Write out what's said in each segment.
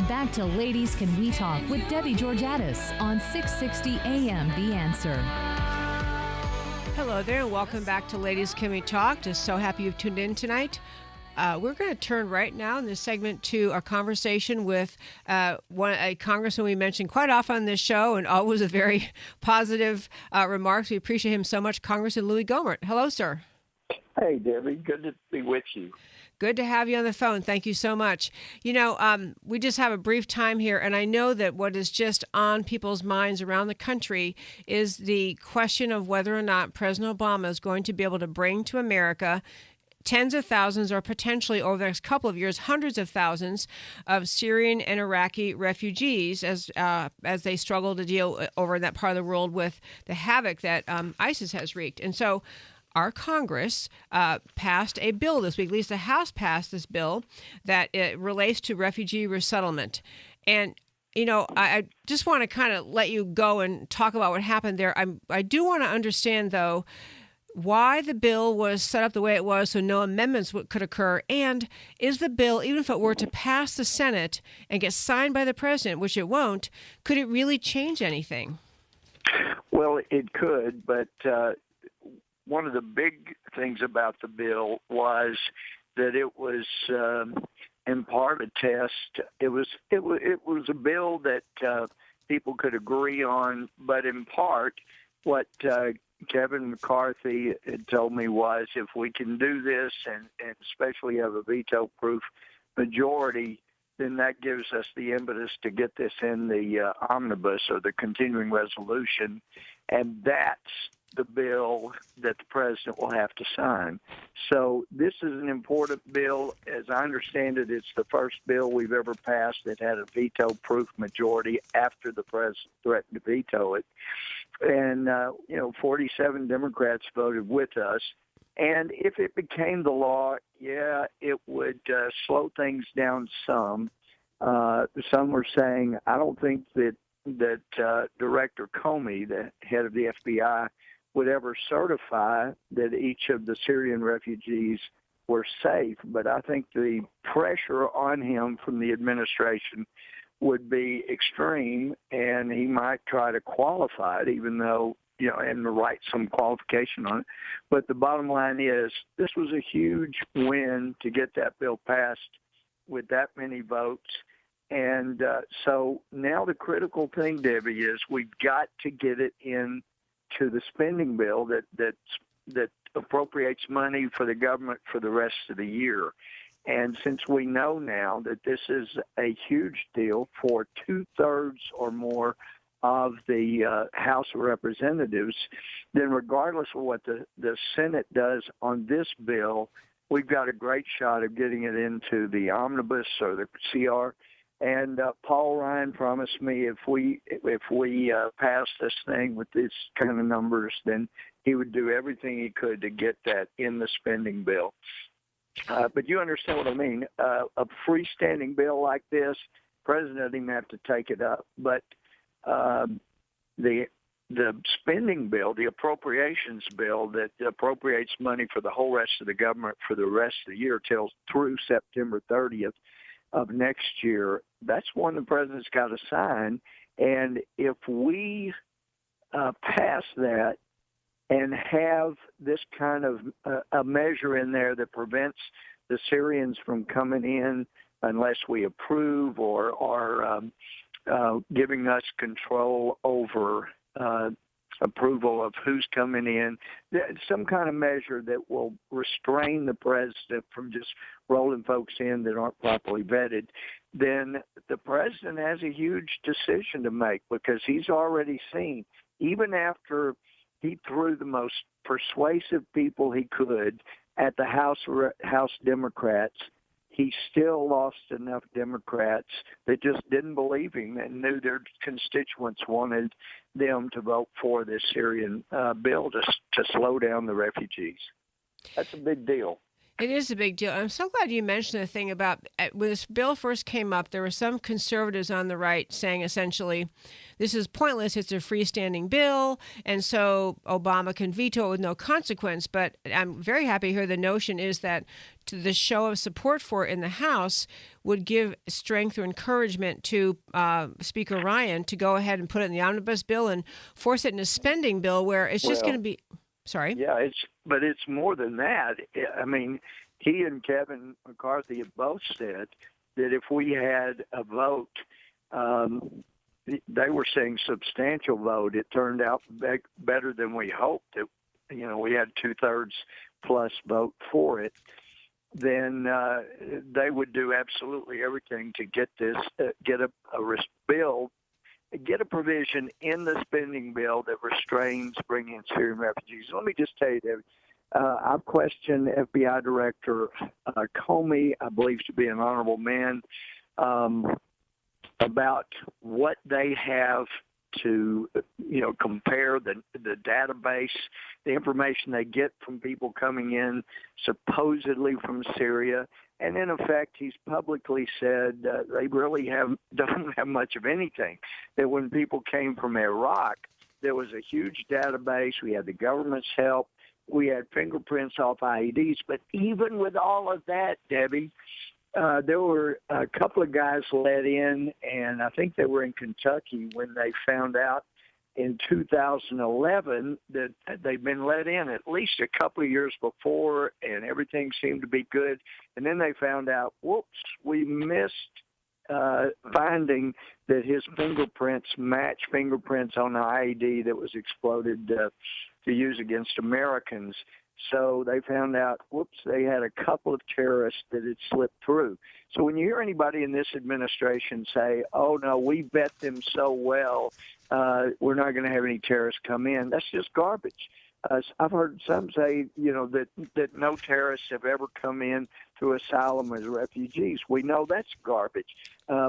Back to Ladies Can We Talk with Debbie Georgatos on 660 AM The Answer. Hello there, and welcome back to Ladies Can We Talk. Just so happy you've tuned in tonight. We're going to turn right now in this segment to our conversation with a congressman we mentioned quite often on this show, and always a very positive remarks. We appreciate him so much, Congressman Louis Gohmert. Hello, sir. Hey, Debbie. Good to be with you. Good to have you on the phone. Thank you so much. You know, we just have a brief time here, and I know that what is just on people's minds around the country is the question of whether or not President Obama is going to be able to bring to America tens of thousands, or potentially over the next couple of years, hundreds of thousands of Syrian and Iraqi refugees as they struggle to deal over in that part of the world with the havoc that ISIS has wreaked. And so our Congress passed a bill this week, at least the House passed this bill, that it relates to refugee resettlement. And, you know, I just want to kind of let you go and talk about what happened there. I do want to understand, though, why the bill was set up the way it was so no amendments could occur. And is the bill, even if it were to pass the Senate and get signed by the president, which it won't, could it really change anything? Well, it could, but one of the big things about the bill was that it was in part a test. It was a bill that people could agree on, but in part what Kevin McCarthy had told me was, if we can do this and especially have a veto-proof majority, then that gives us the impetus to get this in the omnibus or the continuing resolution, and that's the bill that the president will have to sign. So this is an important bill. As I understand it, it's the first bill we've ever passed that had a veto-proof majority after the president threatened to veto it. And, 47 Democrats voted with us. And if it became the law, yeah, it would slow things down some. Some were saying, I don't think that Director Comey, the head of the FBI, would ever certify that each of the Syrian refugees were safe. But I think the pressure on him from the administration would be extreme, and he might try to qualify it, even though, and write some qualification on it. But the bottom line is, this was a huge win to get that bill passed with that many votes. And so now the critical thing, Debbie, is we've got to get it in to the spending bill that appropriates money for the government for the rest of the year. And since we know now that this is a huge deal for 2/3 or more of the House of Representatives, then regardless of what the Senate does on this bill, we've got a great shot of getting it into the omnibus or the CR. And Paul Ryan promised me if we pass this thing with these kind of numbers, then he would do everything he could to get that in the spending bill. But you understand what I mean. A freestanding bill like this, President doesn't even have to take it up. But the spending bill, the appropriations bill that appropriates money for the whole rest of the government for the rest of the year till through September 30th of next year, that's one the president's got to sign. And if we pass that and have this kind of a measure in there that prevents the Syrians from coming in unless we approve or giving us control over approval of who's coming in, some kind of measure that will restrain the president from just rolling folks in that aren't properly vetted, then the president has a huge decision to make, because he's already seen, even after he threw the most persuasive people he could at the House Democrats, he still lost enough Democrats that just didn't believe him and knew their constituents wanted them to vote for this Syrian bill to slow down the refugees. That's a big deal. It is a big deal. I'm so glad you mentioned the thing about when this bill first came up, there were some conservatives on the right saying essentially, this is pointless. It's a freestanding bill. And so Obama can veto it with no consequence. But I'm very happy to hear the notion is that the show of support for it in the House would give strength or encouragement to Speaker Ryan to go ahead and put it in the omnibus bill and force it in a spending bill where it's just going to be. Sorry. Yeah, it's more than that. I mean, he and Kevin McCarthy have both said that if we had a vote, they were saying substantial vote. It turned out better than we hoped. We had 2/3 plus vote for it. Then they would do absolutely everything to get this, get a bill. Get a provision in the spending bill that restrains bringing in Syrian refugees. Let me just tell you, Debbie, I've questioned FBI Director Comey, I believe to be an honorable man, about what they have to, compare the database, the information they get from people coming in supposedly from Syria. And in effect, he's publicly said they really don't have much of anything. That when people came from Iraq, there was a huge database. We had the government's help. We had fingerprints off IEDs. But even with all of that, Debbie, there were a couple of guys let in, and I think they were in Kentucky when they found out in 2011 that they'd been let in at least a couple of years before, and everything seemed to be good. And then they found out, whoops, we missed finding that his fingerprints match fingerprints on the IED that was exploded to use against Americans. So they found out, whoops, they had a couple of terrorists that had slipped through. So when you hear anybody in this administration say, oh, no, we vet them so well, we're not going to have any terrorists come in, that's just garbage. I've heard some say, that no terrorists have ever come in through asylum as refugees. We know that's garbage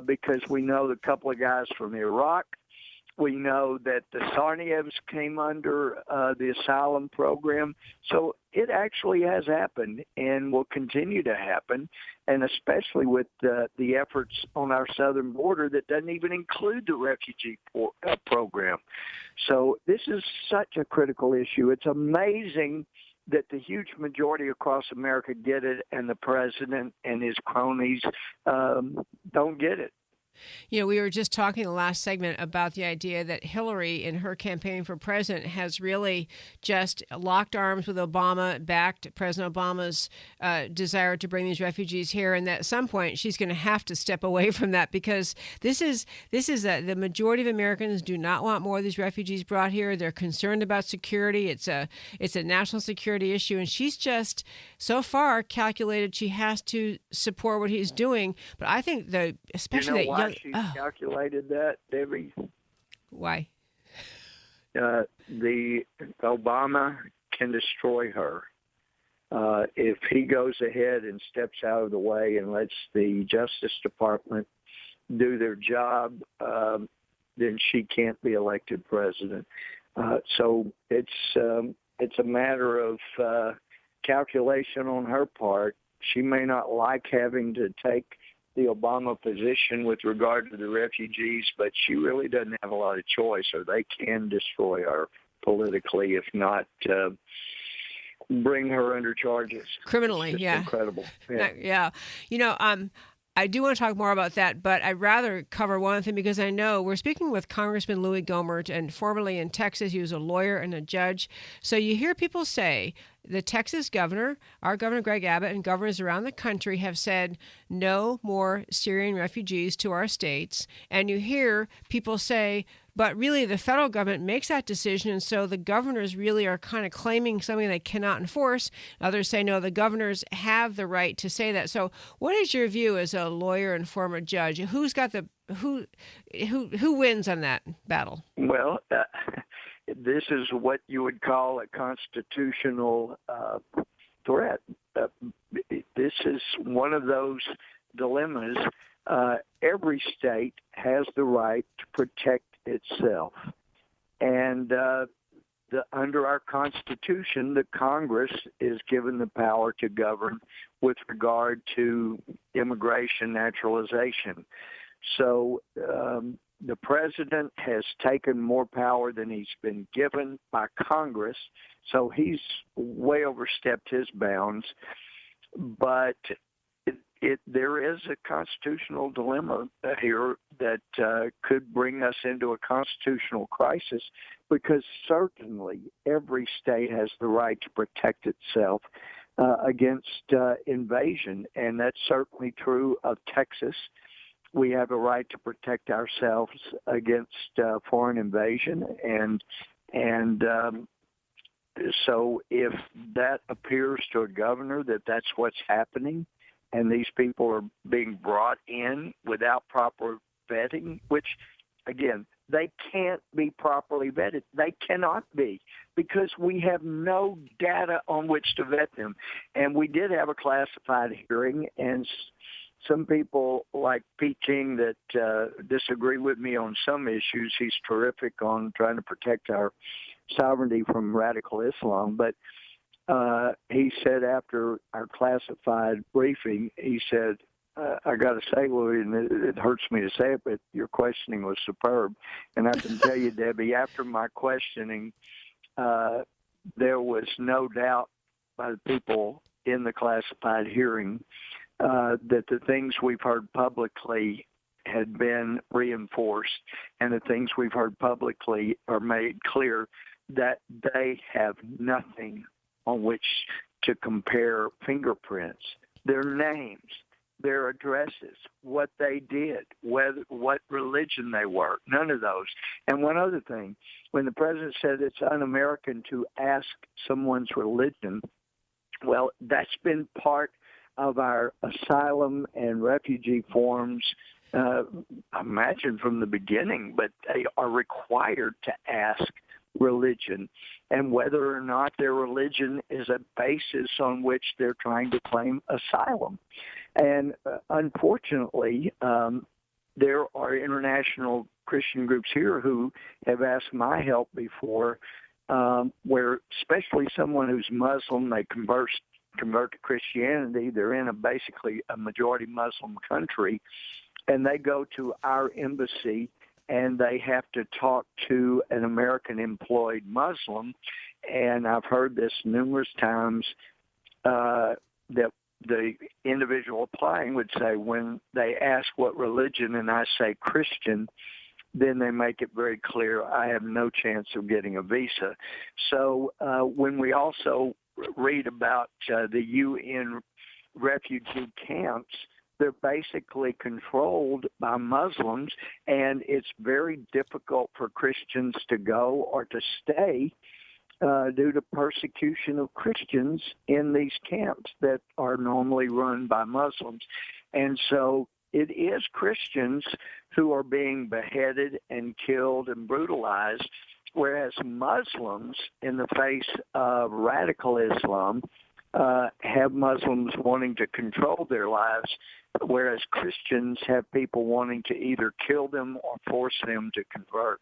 because we know the couple of guys from Iraq. We know that the Tsarnaevs came under the asylum program. So it actually has happened and will continue to happen, and especially with the efforts on our southern border that doesn't even include the refugee program. So this is such a critical issue. It's amazing that the huge majority across America get it and the president and his cronies don't get it. We were just talking in the last segment about the idea that Hillary, in her campaign for president, has really just locked arms with Obama, backed President Obama's desire to bring these refugees here, and that at some point she's going to have to step away from that because the majority of Americans do not want more of these refugees brought here. They're concerned about security. It's a national security issue, and she's just so far calculated she has to support what he's doing. But I think especially why she calculated that, Debbie? Why? The Obama can destroy her. If he goes ahead and steps out of the way and lets the Justice Department do their job, then she can't be elected president. So it's a matter of calculation on her part. She may not like having to take the Obama position with regard to the refugees, but she really doesn't have a lot of choice, or they can destroy her politically, if not bring her under charges. Criminally, yeah. Incredible. Yeah. I do want to talk more about that, but I'd rather cover one thing because I know we're speaking with Congressman Louis Gohmert, and formerly in Texas, he was a lawyer and a judge. So you hear people say the Texas governor, our Governor Greg Abbott, and governors around the country have said no more Syrian refugees to our states. And you hear people say, but really the federal government makes that decision, and so the governors really are kind of claiming something they cannot enforce. Others say, no, the governors have the right to say that. So what is your view as a lawyer and former judge? Who's got who wins on that battle? Well, this is what you would call a constitutional threat. This is one of those dilemmas. Every state has the right to protect itself. And under our Constitution, the Congress is given the power to govern with regard to immigration naturalization. So the president has taken more power than he's been given by Congress, so he's way overstepped his bounds. But there is a constitutional dilemma here that could bring us into a constitutional crisis, because certainly every state has the right to protect itself against invasion, and that's certainly true of Texas. We have a right to protect ourselves against foreign invasion, and so if that appears to a governor that that's what's happening, and these people are being brought in without proper vetting, which, again, they can't be properly vetted. They cannot be, because we have no data on which to vet them. And we did have a classified hearing, and some people like Pete King that disagree with me on some issues. He's terrific on trying to protect our sovereignty from radical Islam, but he said after our classified briefing, he said, I got to say, Louis, and it hurts me to say it, but your questioning was superb. And I can tell you, Debbie, after my questioning, there was no doubt by the people in the classified hearing that the things we've heard publicly had been reinforced, and the things we've heard publicly are made clear that they have nothing on which to compare fingerprints, their names, their addresses, what they did, what religion they were, none of those. And one other thing, when the president said it's un-American to ask someone's religion, well, that's been part of our asylum and refugee forms, I imagine from the beginning, but they are required to ask religion, and whether or not their religion is a basis on which they're trying to claim asylum. And unfortunately, there are international Christian groups here who have asked my help before, where especially someone who's Muslim, they convert to Christianity, they're in basically a majority Muslim country, and they go to our embassy and they have to talk to an American employed Muslim. And I've heard this numerous times, that the individual applying would say, when they ask what religion and I say Christian, then they make it very clear I have no chance of getting a visa. So when we also read about the UN refugee camps, they're basically controlled by Muslims, and it's very difficult for Christians to go or to stay due to persecution of Christians in these camps that are normally run by Muslims. And so it is Christians who are being beheaded and killed and brutalized, whereas Muslims, in the face of radical Islam, have Muslims wanting to control their lives, whereas Christians have people wanting to either kill them or force them to convert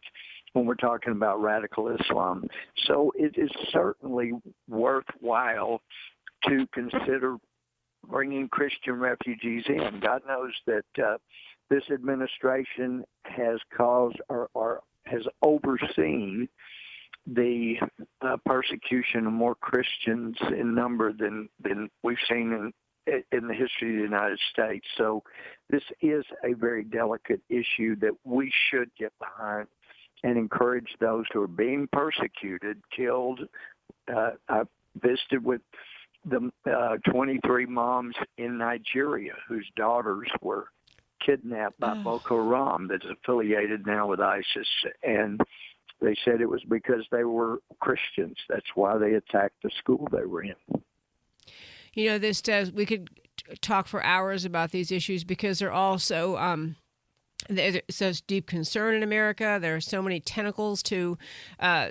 when we're talking about radical Islam. So it is certainly worthwhile to consider bringing Christian refugees in. God knows that this administration has caused or has overseen the persecution of more Christians in number than we've seen in the history of the United States. So this is a very delicate issue that we should get behind and encourage those who are being persecuted, killed. I visited with the 23 moms in Nigeria whose daughters were kidnapped by Boko Haram, that's affiliated now with ISIS. And they said it was because they were Christians. That's why they attacked the school they were in. You know, we could talk for hours about these issues because they're all so There's such deep concern in America. There are so many tentacles to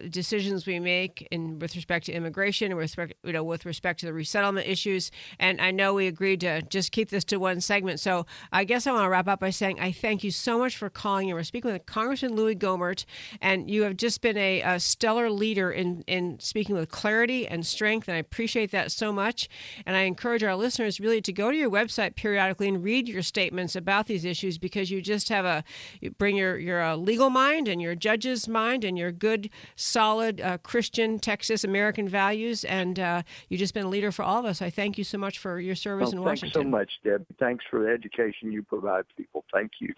decisions we make with respect to immigration and with respect to the resettlement issues. And I know we agreed to just keep this to one segment. So I guess I want to wrap up by saying I thank you so much for calling. We're speaking with Congressman Louis Gohmert, and you have just been a stellar leader in speaking with clarity and strength, and I appreciate that so much. And I encourage our listeners really to go to your website periodically and read your statements about these issues, because you just have you bring your legal mind and your judge's mind and your good, solid Christian Texas American values, and you've just been a leader for all of us. I thank you so much for your service in Washington. Thanks so much, Deb. Thanks for the education you provide people. Thank you.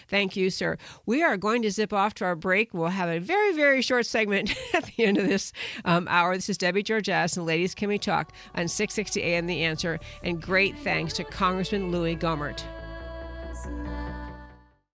Thank you, sir. We are going to zip off to our break. We'll have a very, very short segment at the end of this hour. This is Debbie Georgatos, and Ladies Can We Talk on 660 AM The Answer, and great thanks to Congressman Louis Gohmert.